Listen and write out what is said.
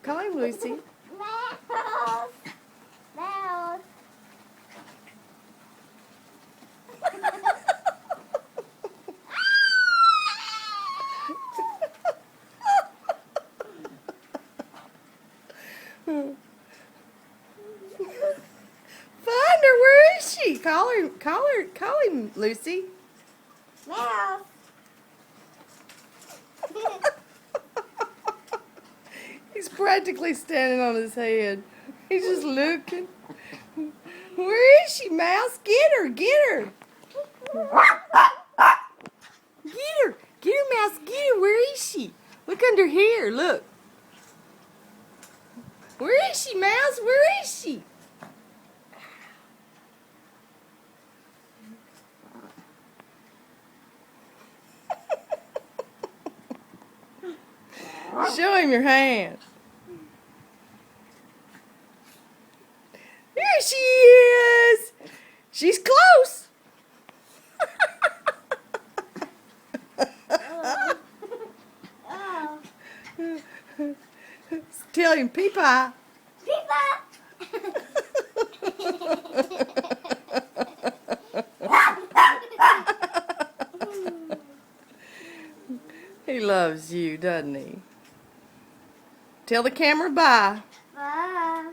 Call him, Lucy. Mouse. Mouse. Find her. Where is she? Call him, Lucy. Mouse. He's practically standing on his head. He's just looking. Where is she, Mouse? Get her, get her. Get her, Mouse, get her. Where is she? Look under here, look. Where is she, Mouse? Where is she? Show him your hand. There she is. She's close. Oh. Tell him, Peepa. Peepa. He loves you, doesn't he? Tell the camera bye. Bye.